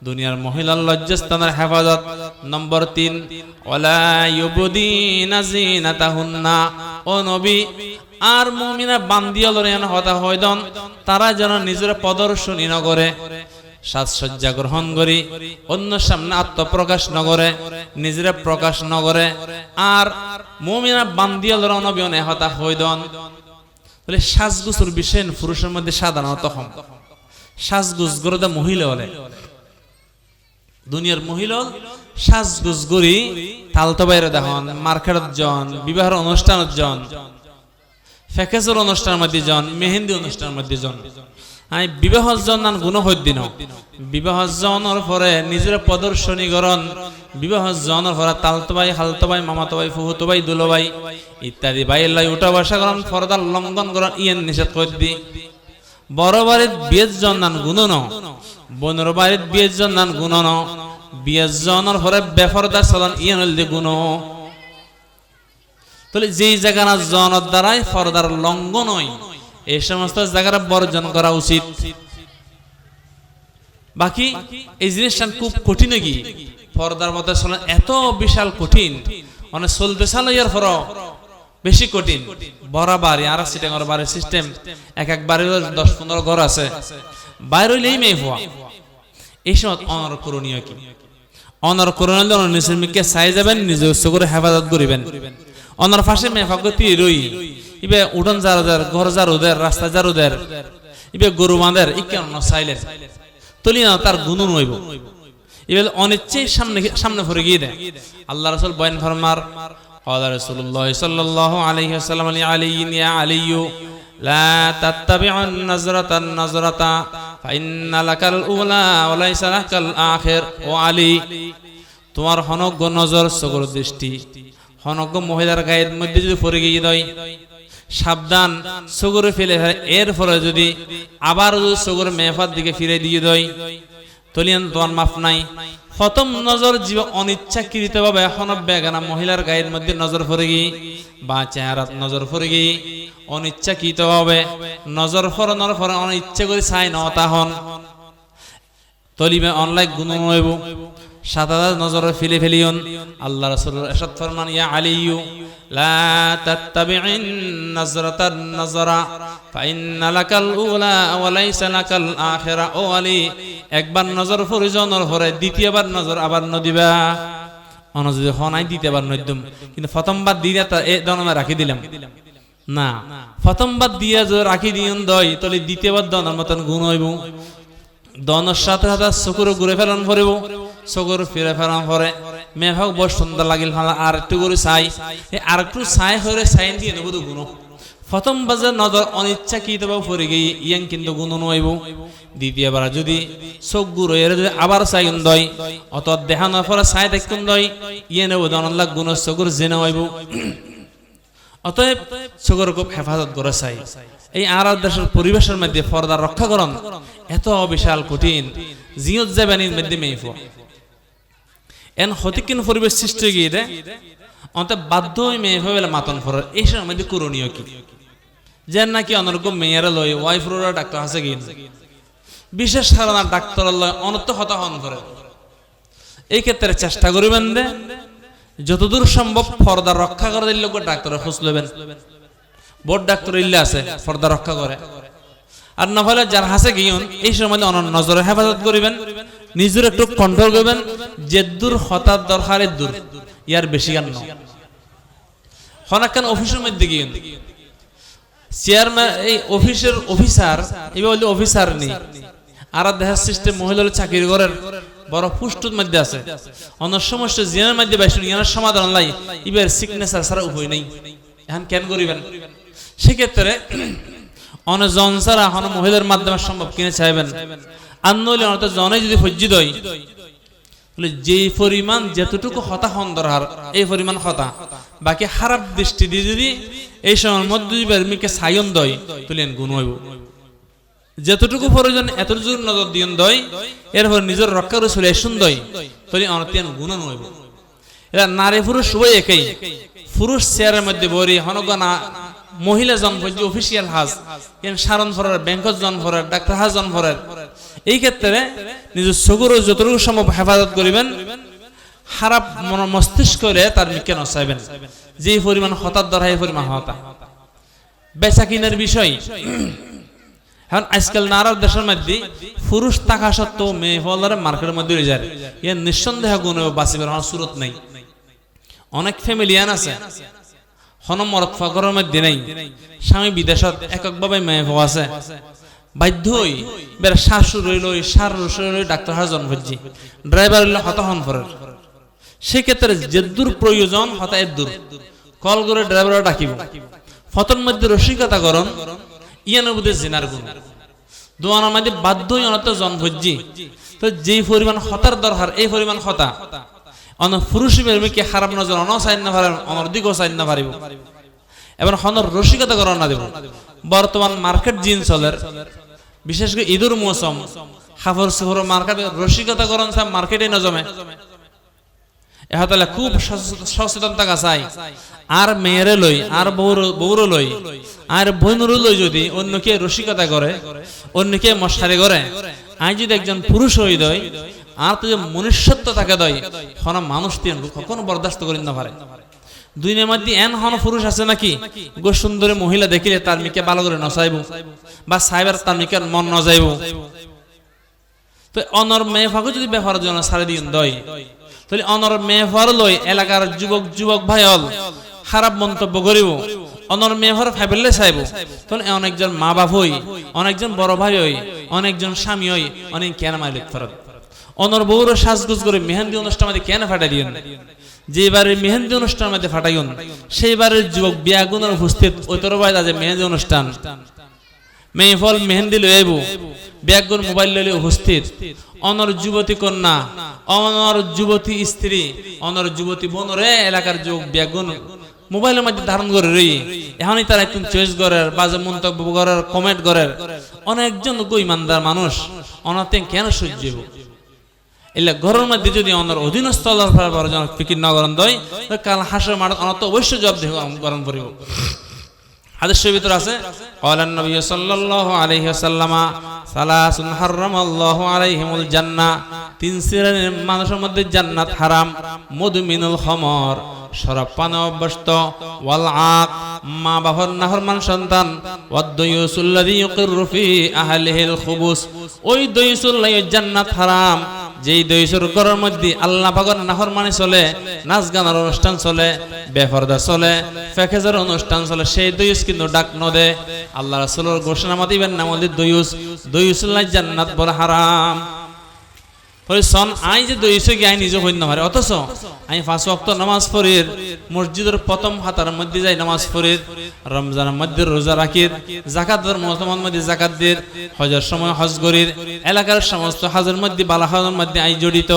দুনিয়ার মহিলার লজ্জাস্থানের হেফাজত। নম্বর 3 ওয়ালা ইউবদিনা জিনাতাহুন্না, ও নবী আর মুমিনা বান্দিয়া লরেন হতা হয়দন, তারা যেন নিজের প্রদর্শনী ন করে, সাজসজ্জা গ্রহণ করি, অন্য সামনে আত্মপ্রকাশ ন করে, নিজের প্রকাশ ন করে। আর মুমিনা বান্দিয়া লরেন নবী হতা হয়দন। বলে সাজগুজের বিষয় পুরুষের মধ্যে সাধারণত কম। সাজগুজ করে মহিলা হলে, দুনিয়ার মহিলা সাজগুজ করি তালতো বাইরে দেখুন, মার্কেটত জন, বিবাহের অনুষ্ঠানত জন, ফেকেজের অনুষ্ঠানের মধ্যে জন, মেহেন্দি অনুষ্ঠানের মধ্যে জন। আমি বিবাহ জন গুণ হদ্দিন, বিবাহ জনের পরে নিজের প্রদর্শনী করন, বিবাহ জনের পরে তালতো ভাই, হালতো ভাই, মামাতো ভাই, ফুহুতো ভাই, দুলো ভাই ইত্যাদি ভাই লাই উঠা বসা করন, ফরদার লঙ্ঘন করন, ইয়েন নিষেধ করে দি। বড় বাড়ির বিয়ের জন্নান গুণ ন, বোনের বাড়ির বিয়ের জন্নান গুণ ন, বিয়ের জনের পরে বেফরদার চলন ইয়েন হল দি গুণ। তাহলে যেই জায়গা জনের দ্বারাই ফরদার লঙ্ঘন হয়, এই সমস্ত জায়গাটা বর্জন করা উচিত। বাকি এই জিনিসটা খুব কঠিন কি পর্দার মধ্যে চলেন, এত বিশাল কঠিন, মানে চলতে চালো ইয়ার পর বেশি কঠিন। বড় বাড়ি আর সিটেঙ্গর বাড়ির সিস্টেম, এক বাড়ির 10-15 ঘর আছে, বাইরে হইলেই মেয়ে হওয়া। এই সময় অনর করণীয় কি? অনর করণীয় নিজের মেয়েকে চাই যাবেন, নিজের উচ্চ করে হেফাজত করিবেন। অনর পাশে মেয়ে ফাঁকতি রই, ইবে উঠন যার ঘর যার ওদের, রাস্তা যার ওদের, ইবে গরু বাঁধের ইকেন চাইলেন তলি না, তার গুণ নইব। এবার অনিচ্ছেই সামনে ভরে গিয়ে দেয়। আল্লাহ রাসূল বয়ান ফরমার, ক্বালা রাসূলুল্লাহ সাল্লাল্লাহু আলাইহি ওয়াসাল্লাম আলাইহিন ইয়া আলিয়্যু লা তাত্তাবিউন নাজরাতান নাজরাতা ফাইন্না লাকাল উলা ওয়া লাইসা লাকাল আখির। ও আলী, তোমার হনজ্ঞ নজর, চোখের দৃষ্টি হনজ্ঞ মহিলার গায়ের মধ্যে যদি পড়ে গিয়ে দেয়, সাবধান, চোখরে ফেলে এর ফলে যদি আবার চোখের মেহফার দিকে ফিরে দিয়ে দেয়, তলিয়ান তোমার মাফ নাই। প্রথম নজর জীব অনিচ্ছাকৃত ভাবে এখন বেগানা মহিলার গায়ের মধ্যে নজর পড়ে গিয়ে বা চেহারাত নজর পড়ে গিয়ে অনিচ্ছাকৃত ভাবে নজর ফরানোর পরে অনিচ্ছা করে চাই ন তাহন তলিবে অনলাইন গুণ নইব, সাদা নজরে ফেলে ফেলিয়ন। আল্লাহ রাসূল ইরশাদ ফরমান, ইয়া আলিয়্যু লা তাত্তাবিউন নাজরাতান নাজরা ফাইন্না লাকাল উলা ওয়া লাইসা লাকাল আখিরা। ও আলী, একবার নজর ফরিজনের পরে দ্বিতীয়বার নজর আবার নদিবা। অন যদি হনাই দ্বিতীয়বার নইদম, কিন্তু প্রথমবার দিয়ে তা এ দনমে রাখি দিলাম না, প্রথমবার দিয়ে যদি রাখি দিয়ন দই, তাহলে দ্বিতীয়বার দনের মতন গুণ হইব। দনের সাথে সাথে চকুর ঘুরে ফেরান পড়ব, চকুর ফিরে ফেরান পরে মেয়ে হোক বড় সুন্দর লাগিল, আর একটু করে চাই, আর একটু চাই হয়ে চাইন দিয়ে নেব তো গুণ। প্রথম বাজার নজর অনিচ্ছাকৃত ভাবে পড়ে গিয়ে ইয়াং কিন্তু গুণ নইব। দ্বিতীয়বার যদি চোখ গুড় হয়ে যদি আবার চাইন দই, অত দেখানোর পরে চাই দেখুন দই, ইয়ে নেব দনলা গুণ চকুর জেনে হইব। অতএব চকুর খুব হেফাজত করে চাই। এই আরব দেশের পরিবেশের মধ্যে পর্দা রক্ষা করন এত বিশাল কঠিন, জিয়ত যাবেনির মধ্যে মেইফ এন হতিকিন পরিবেশ সৃষ্টি গিয়ে দেয়, অন্ত বাধ্য হয়ে মেয়ে ফেলে মাতন ফরার। এই সময় মধ্যে করণীয় কি? যে নাকি অনরকম মেয়েরা লয় ওয়াইফরা ডাক্তার আছে গিয়ে বিশেষ কারণে ডাক্তার লয় অনর্থ হতাহন করে। এই ক্ষেত্রে চেষ্টা করিবেন দে যতদূর সম্ভব পর্দা রক্ষা করে দিলে ডাক্তারের খোঁজ লবেন। বড় ডাক্তার ইল্লে আছে পর্দা রক্ষা করে, আর না হলে যার হাসে গিয়ন এই সময় অনন্য নজরে হেফাজত করিবেন, নিজের একটু কন্ট্রোল করবেন। যে দূর হঠাৎ দরকার দূর, ইয়ার বেশি গান নয়। হনাকান অফিসের মধ্যে গিয়ন চেয়ারম্যান এই অফিসের অফিসার এবার বললে অফিসার নেই আর দেশের সিস্টেম মহিলা চাকরি করেন বড় পুষ্টুর মধ্যে আছে অন্য সমস্যা জিনের মধ্যে বাইশুন ইয়ার সমাধান লাই এবার সিগনেচার ছাড়া উপায় নেই এখন কেন করিবেন সেক্ষেত্রে অনেক জন ছাড়া এখন মহিলার মাধ্যমে সম্ভব কিনে চাইবেন আর নইলে অনেক জনে যদি ফজ্জিত হয় যে পরিমাণ যেতটুকু হতা হন দরকার এই পরিমাণ হতা বাকি খারাপ দৃষ্টি দিয়ে যদি এই সময়ের মধ্যে মিকে সায়ন দয় তুলেন গুণ হইব যতটুকু প্রয়োজন এতটুকু নজর দিন দয় এরপর নিজের রক্ষা করে চলে আসুন দয় তুলে অনতিয়ান গুণ নইব এরা নারী পুরুষ সবাই একই পুরুষ চেয়ারের মধ্যে বরি হনগনা মহিলা জন্ম অফিসিয়াল হাজ সারণ ফরের ব্যাংকত জন ফরের ডাক্তার হাজ জন ফরের এই ক্ষেত্রে নিজের চকুর যতটুকু সম্ভব হেফাজত করিবেন খারাপ মস্তিষ্ক করে তার মিকে নচাইবেন যে পরিমাণ হতার দ্বারা এই পরিমাণ হতা বেচা কিনার বিষয় এখন আজকাল নারার দেশের মধ্যে পুরুষ থাকা সত্ত্বেও মেয়ে ফলারে মার্কেটের মধ্যে যায় ইয়ে নিঃসন্দেহ গুণ বাঁচিবার আমার সুরত নেই অনেক ফ্যামিলিয়ান আছে হন মরত ফাগরের মধ্যে নেই স্বামী বিদেশত এককভাবে মেয়ে ফো আছে বাধ্য হই বের শাশুড়ি লই শাশুড়ি ডাক্তার হার জন্ম হচ্ছি ড্রাইভার হইলে হত হন পরের সেক্ষেত্রে যে দূর প্রয়োজন হতা এর দূর কল করে ড্রাইভার ডাকিব ফতর মধ্যে রসিকতা করন ইয়ানের মধ্যে জিনার গুণ দোয়ানোর মধ্যে বাধ্য হই অনত জন্ম হচ্ছি তো যেই পরিমাণ হতার দরকার এই পরিমাণ হতা অন পুরুষ মেয়েকে খারাপ নজর অন চাইন না পারেন অনর্দিক চাইন না পারিব এবার হনর রসিকতা করন না দেব বর্তমান মার্কেট জিন চলের বিশেষ করে ঈদুর মৌসুম হাফর সুহর মার্কেট রসিকতা করন সব মার্কেটে ন জমে এহতালে খুব সচেতন থাকা চাই আর মেয়েরে লই আর বউর লই আর বোনরু লই যদি অন্যকে রসিকতা করে অন্যকে মশারি করে আই যদি একজন পুরুষ হই দয় আর তো যে মনুষ্যত্ব তাকে দয় হন মানুষ তিন কখনো বরদাস্ত করি না পারে দুইনের মধ্যে এন হন পুরুষ আছে নাকি গো সুন্দরী মহিলা দেখিলে তার মিকে ভালো করে নচাইব বা সাইবার তার মিকে মন ন যাইব তো অনর মেয়ে ফাঁকু যদি ব্যবহারের জন্য ছাড়ে দিন দয় তাহলে অনর মেয়ে ফার লই এলাকার যুবক ভাই হল খারাপ মন্তব্য করিব অনর মেয়ে ফার ফ্যামিলি চাইব তাহলে অনেকজন মা বাপ হই অনেকজন বড় ভাই হই অনেকজন স্বামী হই অনেক কেন মালিক ফরত অনর বউর সাজগুজ করে মেহেন্দি অনুষ্ঠান মধ্যে কেন ফাটাই দিন যেবারে মেহেন্দি অনুষ্ঠান মধ্যে ফাটাইন সেইবারের যুবক বিয়াগুনের উপস্থিত ওইতর বাইদ আছে মেহেন্দি অনুষ্ঠান মেয়ে ফল মেহেন্দি লই আইব বিয়াগুন মোবাইল লইলে উপস্থিত অনর যুবতী কন্যা অনর যুবতী স্ত্রী অনর যুবতী বোনরে এলাকার যুবক বিয়াগুন মোবাইলের মধ্যে ধারণ করে রই এখনই তারা একটু চয়েস করার বাজে মন্তব্য করার কমেন্ট করার অনেকজন ইমানদার মানুষ অনাতে কেন সহ্য হইব এলে ঘরের মধ্যে যদি অনর অধীনস্থ ফিকির না করেন দয় কাল হাসের মাঠ অনত অবশ্যই জবাব দেহ গরম করিব হাদিসের ভিতর আছে ক্বালান নবী সাল্লাল্লাহু আলাইহি ওয়াসাল্লাম সালাসুন হারামাল্লাহু আলাইহিমুল জান্নাহ তিন শ্রেণীর মানুষের মধ্যে জান্নাত হারাম মুদমিনুল খামর শরাব পান অভ্যস্ত ওয়াল আক মা বাবার নাফরমান সন্তান ওয়াদ-দায়ুসুল্লাযী ইউকিরু ফি আহলিহিল খুবুস ওই দায়ুসুল্লাহ জান্নাত হারাম যেই দইসুর ঘরের মধ্যে আল্লাহ পাকের নাফরমানি চলে নাচ গানের অনুষ্ঠান চলে বেপরদা চলে ফেকেজের অনুষ্ঠান চলে সেই দইস কিন্তু ডাক নদে আল্লাহ রাসূলের ঘোষণা মতে ইবেন নাম হল দইসুল্লাহ জান্নাত বড় হারাম ওই সন আই যে দইসে গিয়ে নিজে হইন না পারে অথচ আমি 5 ওয়াক্ত নামাজ পড়ির মসজিদের প্রথম হাতার মধ্যে যাই নামাজ পড়ির রমজানের মধ্যে রোজা রাখির যাকাতের মৌসুমের মধ্যে যাকাত দির হজের সময় হজ করির এলাকার সমস্ত হজের মধ্যে বালাহাজের মধ্যে আই জড়িত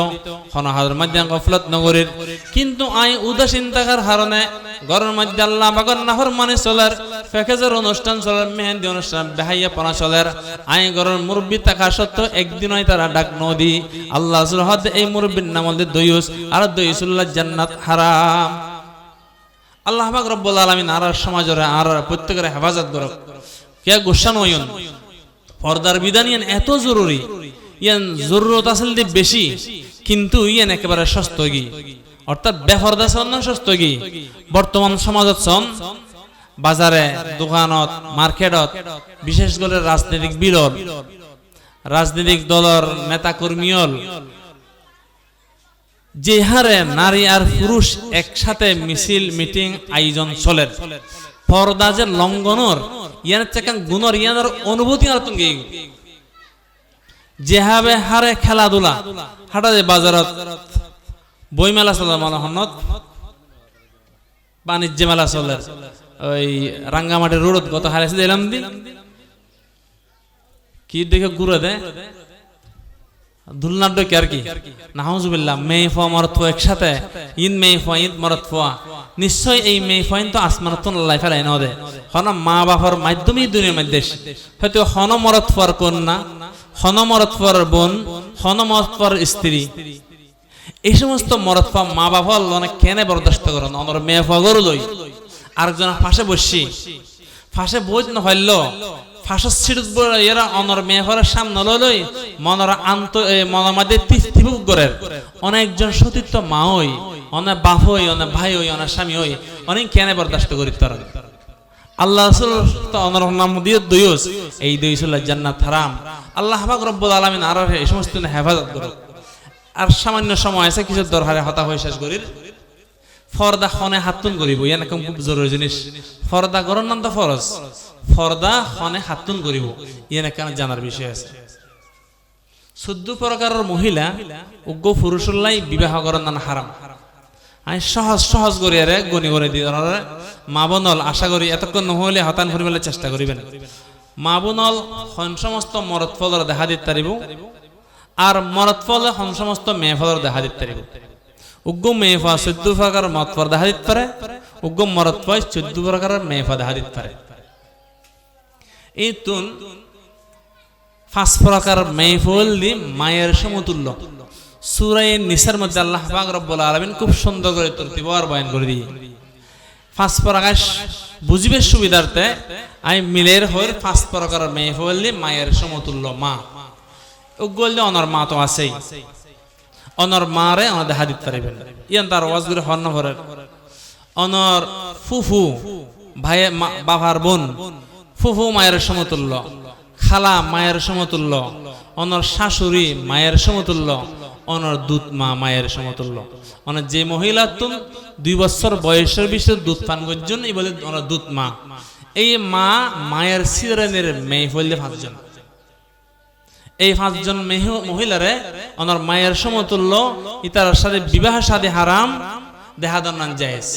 হনহাজের মধ্যে গফলত নগরীর কিন্তু আই উদাসীন থাকার কারণে ঘরের মধ্যে আল্লাহ পাকের নাফরমানি চলার ফেকেজের অনুষ্ঠান চলার মেহেন্দি অনুষ্ঠান বেহাইয়া পনা চলার আই ঘরের মুরব্বী থাকা সত্ত্বেও একদিনই তারা ডাক নদী আল্লাহ সুবহানাহু এই মুরব্বির নাম হল দয়ুস আর দয়ুসুল্লাহ জান্নাত হারাম আল্লাহ পাক রব্বুল আলামিন আর সমাজের আর প্রত্যেকের হেফাজত করুক কে গোসান হইন পর্দার বিধান ইয়ান এত জরুরি ইয়ান জরুরত আসলে বেশি কিন্তু ইয়ান একেবারে সস্তগী অর্থাৎ বেপরদা সন্না সস্তগী বর্তমান সমাজত সন বাজারে দোকানত মার্কেটত বিশেষ করে রাজনৈতিক বিরোধ রাজনৈতিক দলের নেতা কর্মীল যে হারে নারী আর পুরুষ একসাথে মিছিল মিটিং আয়োজন চলে পর্দা যে লঙ্ঘনর ইয়ান চেকান গুণর ইয়ানোর অনুভূতি আর তুমি যেভাবে হারে খেলাধুলা হাঁটা যে বাজারত বইমেলা চলে মনোহনত বাণিজ্য মেলা চলে ওই রাঙ্গামাটির রোড গত হারাইছে দিলাম দি কি দেখে ঘুরে দে ধুলনার ডকে আর কি নাহুজুবিল্লাহ মেয়ে ফোয়া মরত ফোয়া একসাথে ঈদ মেয়ে ফোয়া ঈদ মরত ফোয়া নিশ্চয় এই মেয়ে ফোয়াইন তো আসমান তো আল্লাহ ফেলাই নদে হন মা বাবার মাধ্যমেই দুনিয়ার মধ্যে হয়তো হন মরত ফোয়ার কন্যা হন মরত ফোয়ার বোন হন মরত ফোয়ার স্ত্রী এই সমস্ত মরত ফোয়া মা বাবা অনেক কেনে বরদাস্ত করেন অনর মেয়ে ফোয়া গরু লই আরেকজন ফাঁসে বসছি ফাঁসে বই না হইল ফাঁসের সিট এরা অনর মেয়ে ফোয়ার সামনে লই মনরা আন্ত মনের মধ্যে তিফতিফুক করে অনেকজন সতীর্থ মা হই অনেক বাপ হই অনেক ভাই হই অনেক স্বামী হই অনেক কেনে বরদাস্ত করি তারা আল্লাহ রাসূল তো অনর নাম দিয়ে দইস এই দইসুল জান্নাত হারাম আল্লাহ পাক রব্বুল আলামিন আর এই সমস্ত হেফাজত করুক আর সামান্য সময় আছে কিছু দরকারে হতা হয়ে শেষ করির ফর্দা খনে হাতুন করিব ইয়ান কম খুব জরুরি জিনিস ফর্দা করন নাম তো ফরজ ফর্দা খনে হাতুন করিব ইয়ান কেন জানার বিষয় আছে 14 প্রকারের মহিলা উগ্র পুরুষুল্লাই বিবাহ করন নাম হারাম আই সহজ সহজ করিয়ারে গনি গনি দি মা বোনল আশা করি এতক্ষণ নহলে হতান করিবেলে চেষ্টা করিবেন মা বোনল হন সমস্ত মরদ ফলর দেখা দিতে পারিব আর মরদ ফল হন সমস্ত মেয়ে ফলর দেখা দিতে পারিব উগ্র মেয়ে ফা 14 প্রকার মত ফল দেখা দিতে পারে উগ্র মরদ ফল 14 প্রকারের মেয়ে ফা দেখা দিতে পারে এই তুন 5 প্রকার মেয়ে ফল দি মায়ের সমতুল্য সূরা নিসার মধ্যে আল্লাহ পাক রব্বুল আলামিন খুব সুন্দর করে তরতিব আর বয়ান করে দিয়ে 5 প্রকার বুঝিবে সুবিধার্থে আমি মিলের হয়ে 5 প্রকার মেয়ে ফল দি মায়ের সমতুল্য মা ওগুলো অনর মা তো আছেই অনর মারে অনর দেখা দিতে পারিবেন ইয়ান তার ওয়াজগুলো হর্ণ ভরের অনর ফুফু ভাই বাবার বোন ফুফু মায়ের সমতুল্য খালা মায়ের সমতুল্য অনর শাশুড়ি মায়ের সমতুল্য অনর দুধ মা মায়ের সমতুল্য অনর যে মহিলা তুম 2 বছর বয়সের বিষয়ে দুধ পান করছেন এই বলে অনর দুধ মা এই মা মায়ের সিরানের মেয়ে হইলে 5 জন এই 5 জন মহিলারে অনর মায়ের সমতুল্য ইতার সাথে বিবাহ শাদী হারাম দেখা দন্নান জায়েজ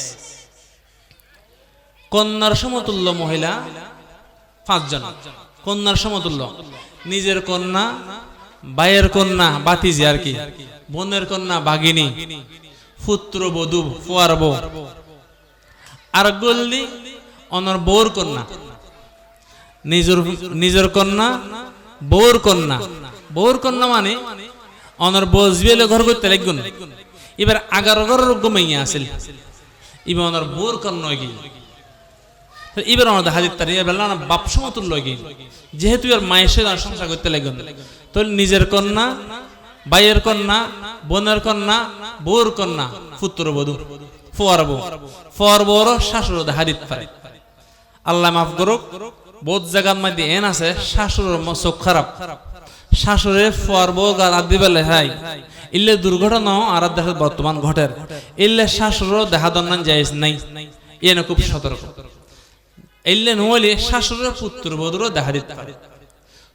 কন্যার সমতুল্য মহিলা 5 জন কন্যার সমতুল্য নিজের কন্যা ভাইয়ের কন্যা বাতিজি আর কি বোনের কন্যা ভাগিনী পুত্র বধূ ফুয়ার বউ আর গল্লি অনর বউর কন্যা নিজের কন্যা বউর কন্যা মানে অনর বজবেলে ঘর করতে লাগগুন এবার 11 ঘরের ঘুমাইয়া আসিল এবার অনর বউর কন্যা কি এবার অনর দেখা দিতে এবার না বাপ সমতুল্য কি যেহেতু এর মায়ের সাথে সংসার করতে লাগগুন তো নিজের কন্যা ভাইয়ের কন্যা বোনের কন্যা বউর কন্যা পুত্র বধূ ফুয়ার বউর শাশুড় দেখা দিতে পারে আল্লাহ মাফ করুক বহুত জায়গার মধ্যে এন আছে শাশুড়ের চোখ খারাপ শাশুড়ে ফুয়ার বউ গাদ দিবেলে হাই ইল্লে দুর্ঘটনা আর দেশের বর্তমান ঘটের ইল্লে শাশুড় দেখা দন্নান জায়েজ নাই এনে খুব সতর্ক ইল্লে নহলে শাশুড়ের পুত্র বধূরও দেখা দিতে পারে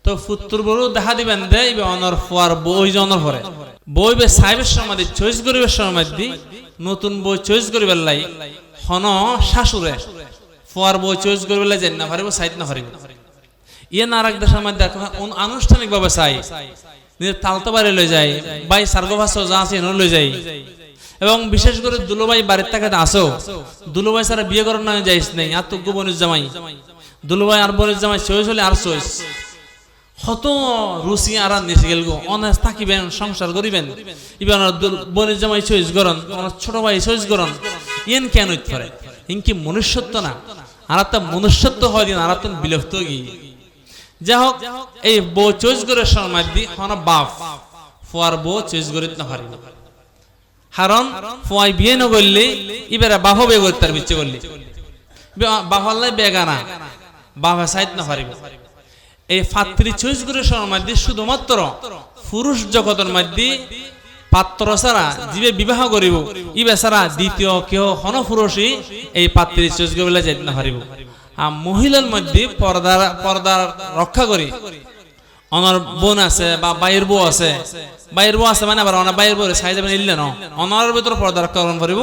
তো পুত্র বধূ দেখা দিবেন দে ইবে অনর ফুয়ার বউ জনর পরে বই বে সাহেবের সমাধি চয়েস করিবার সমাধি নতুন বই চয়েস করিবার লাই হন শাশুড়ে ফুয়ার বই চয়েস করিবার লাই যেন না পারিব সাইড না পারিব ইয়ে না আরেক দেশের মধ্যে আনুষ্ঠানিক ভাবে চাই নিজের তালতো বাড়ি লই যায় ভাই সার্গভাস যা আছে এনে লই যায় এবং বিশেষ করে দুলুভাই বাড়ির থেকে আসো দুলুভাই সারা বিয়ে করার না যাইস নেই আর তো বোনের জামাই দুলুভাই আর বোনের জামাই চয়েস হলে আর চয়েস কত রুচি আর নিচে গেল অনাস থাকিবেন সংসার করিবেন ইবেন বোনের জামাই চয়েস করেন ছোট ভাই চয়েস করেন ইয়েন কেন পারে ইনকি মনুষ্যত্ব না আর একটা মনুষ্যত্ব হয় দিন আর একটা বিলুপ্ত গিয়ে যাই হোক এই বউ চয়েস করে সময় দি হন বাপ ফুয়ার বউ চয়েস করিতে না পারি কারণ ফুয়াই বিয়ে না করলে এবারে বাপ বিয়ে করতে তার বিচ্ছে করলে বাপাল্লাই বেগানা বাবা সাইড না পারিব এই পাত্রী চয়েস করে সময় দি শুধুমাত্র পুরুষ জগতের মধ্যে পাত্র ছাড়া জীবে বিবাহ করিব ইবে ছাড়া দ্বিতীয় কেউ হন পুরুষই এই পাত্রী চয়েস করিলে যাইতে না পারিব আর মহিলার মধ্যে পর্দা রক্ষা করি অনর বোন আছে বা বাইর বউ আছে মানে আবার অনার বাইর বউ সাইজ যাবেন ইল্লে ন অনার ভিতরে পর্দা রক্ষা করণ পারিব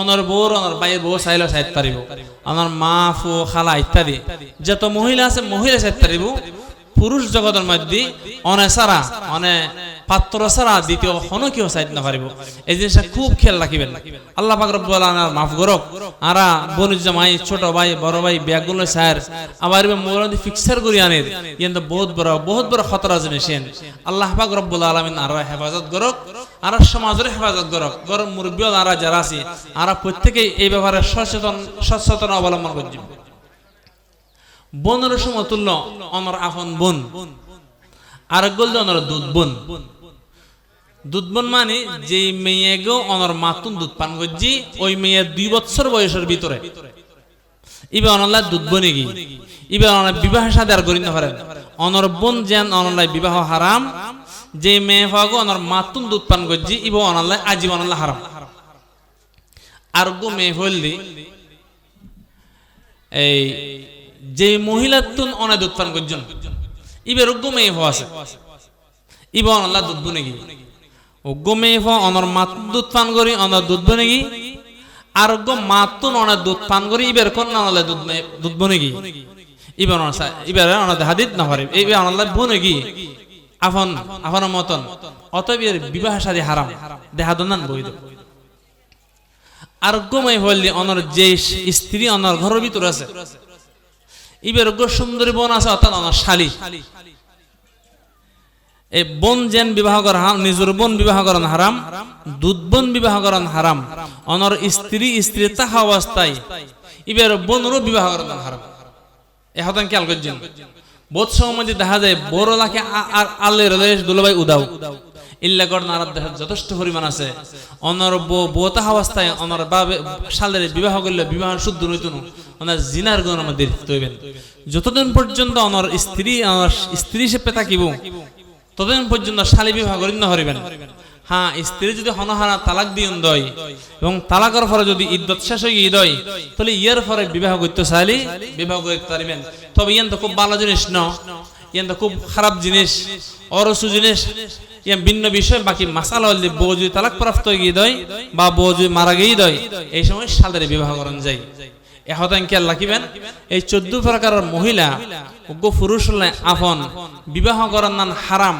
অনর বউর অনর বাইর বউ চাইলে সাইড পারিব অনর মা ফু খালা ইত্যাদি যত মহিলা আছে মহিলা সাইড পারিব পুরুষ জগতের মধ্যে অনে সারা অনে পাত্র সারা দ্বিতীয় কোনো কেউ সাইড না পারিব এই জিনিসটা খুব খেয়াল রাখিবেন আল্লাহ পাক রব্বুল আলামিন মাফ করক আরা বনুজ জামাই ছোট ভাই বড় ভাই ব্যাগুলো স্যার আবার মোরদি ফিক্সার করি আনের কিন্তু বহুত বড় খতরা জিনিসেন আল্লাহ পাক রব্বুল আলামিন আর হেফাজত করক আর সমাজের হেফাজত করক গর মুরব্বী আর যারা আছে আর প্রত্যেকই এই ব্যাপারে সচেতন অবলম্বন করবে বোনের সমতুল্য অনর আফন বোন আর গল অনর দুধ বোন মানে যে মেয়ে গো অনর মাতুন দুধ পান করছি ওই মেয়ের 2 বছর বয়সের ভিতরে ইবে অনল্লাহ দুধ বনে গি ইবে অনর বিবাহ সাথে আর করি না পারেন অনর বোন যেন অনল্লাহ বিবাহ হারাম যে মেয়ে ফাগো অনর মাতুন দুধ পান করছি ইবে অনল্লাহ আজীবন অনল্লাহ হারাম আর গো মেয়ে হলদি এই যে মহিলা তুন অনে দুধ পান করছেন ইবে রোগ্য মেয়ে হওয়া আছে ইবে অনল্লাহ দুধ বনে গি অজ্ঞ মেয়ে হওয়া অনর মাত দুধ পান করি অনর দুধ বনে গি আর অজ্ঞ মাতুন অনের দুধ পান করি ইবের কোন অনলে দুধ বনে গি ইবের অনদ হাদিদ না পারে ইবে অনল্লাহ বনে গি আফন মতন অতএব এর বিবাহ শাদী হারাম দেহাদনান বৈধ আর অজ্ঞ মেয়ে হইলি অনর যে স্ত্রী অনর ঘরের ভিতর আছে ইবের সুন্দরী বোন আছে অর্থাৎ অনার শালী এই বোন যেন বিবাহ করা হারাম নিজের বোন বিবাহ করেন হারাম দুধ বোন বিবাহ করেন হারাম অনর স্ত্রী তাহা অবস্থায় ইবের বোনেরও বিবাহ করেন হারাম এ হতান খেয়াল করছেন বোধ সময় দেখা যায় বড় লাখে আল্লের দুলাভাই উদাও ইল্লা করেন আর যথেষ্ট পরিমাণ আছে অনর বউ তাহা অবস্থায় অনর শালের বিবাহ করলে বিবাহ শুদ্ধ নইতুন ওনার জিনার গুণের মধ্যে তৈবেন যতদিন পর্যন্ত অনর স্ত্রী হিসেবে থাকিব ততদিন পর্যন্ত শালী বিবাহ করি না হরিবেন হ্যাঁ স্ত্রী যদি হনহারা তালাক দিয়ে দয় এবং তালাকের পরে যদি ইদ্যত শেষ হয়ে গিয়ে দয় তাহলে ইয়ার পরে বিবাহ করতে চাইলে বিবাহ করতে পারিবেন তবে ইয়ান তো খুব ভালো জিনিস ন ইয়ান তো খুব খারাপ জিনিস অরসু জিনিস ইয়ান ভিন্ন বিষয় বাকি মাসালা হলে বউ যদি তালাক প্রাপ্ত হয়ে গিয়ে দয় বা বউ যদি মারা গিয়ে দয় এই সময় শালের বিবাহ করেন যায় এহতান খেয়াল রাখিবেন এই 14 প্রকারের মহিলা পুরুষ হলে আফন বিবাহ করার নান হারাম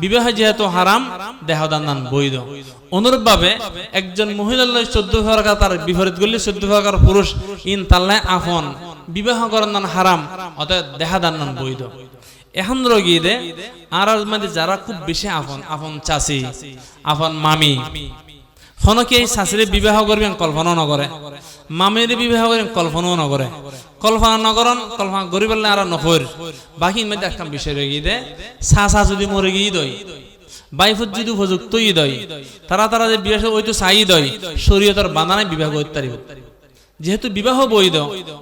বিবাহ যেহেতু হারাম দেহদান নান বৈধ অনুরূপভাবে একজন মহিলা 14 প্রকার তার বিপরীত করলে 14 প্রকার পুরুষ ইন তাল্লায় আফন বিবাহ করার নান হারাম অর্থাৎ দেহদান নান বৈধ এখন রোগী দে আর মধ্যে যারা খুব বেশি আফন চাচি আফন মামি ফনকে এই শাশুড়ি বিবাহ করবেন কল্পনাও নকরে মামির বিবাহ করেন কল্পনাও নকরে কল্পনা নকরন কল্পনা করি বললে আর নকর বাকি মধ্যে একটা বিষয় রয়ে গিয়ে চা যদি মরে গিয়ে দই বাইফুত যদি উপযুক্ত দই তারা যে বিবাহ ওই তো চাই দই শরীয়তের বানানায় বিবাহ করতে পারিব যেহেতু বিবাহ বৈধ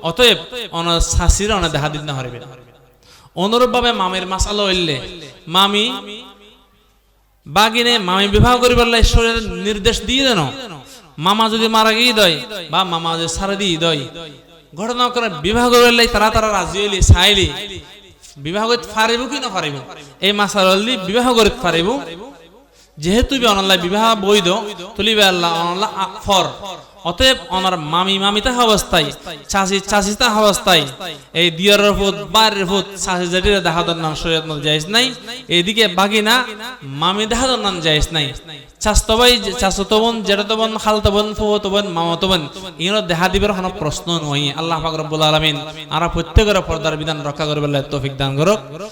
অতএব অনার শাশুড়ি অনেক দেখা দিতে না হারবে অনুরূপভাবে মামের মাসালো হইলে মামি বাগিনে মামি বিবাহ করিবার লাই শরীরের নির্দেশ দিয়ে দেন মামা যদি মারা গিয়ে দয় বা মামা যদি সারা দিয়ে দয় ঘটনা করে বিবাহ করিবার লাই তারা রাজি হইলি চাইলি বিবাহ করতে পারিব কি না পারিব এই মাসাল বিবাহ করতে পারিব যেহেতু অনল্লাহ বিবাহ বৈধ তুলিবে আল্লাহ অনল্লাহ ফর অতএব অনার মামি তাহা অবস্থায় চাচি তাহা অবস্থায় এই দিয়ারের ফুট বাড়ির ফুট চাচি জেঠির দেখাদর নাম শরীয়ত মধ্যে জায়েজ নাই এইদিকে বাগিনা মামি দেখাদর নাম জায়েজ নাই চাচতো ভাই চাচতো বোন জেঠতো বোন খালতো বোন ফুফতো বোন মামাতো বোন ইনো দেখা দিবার কোনো প্রশ্ন নয় আল্লাহ পাক রব্বুল আলামিন আর প্রত্যেকের পর্দার বিধান রক্ষা করবে তৌফিক দান করুক।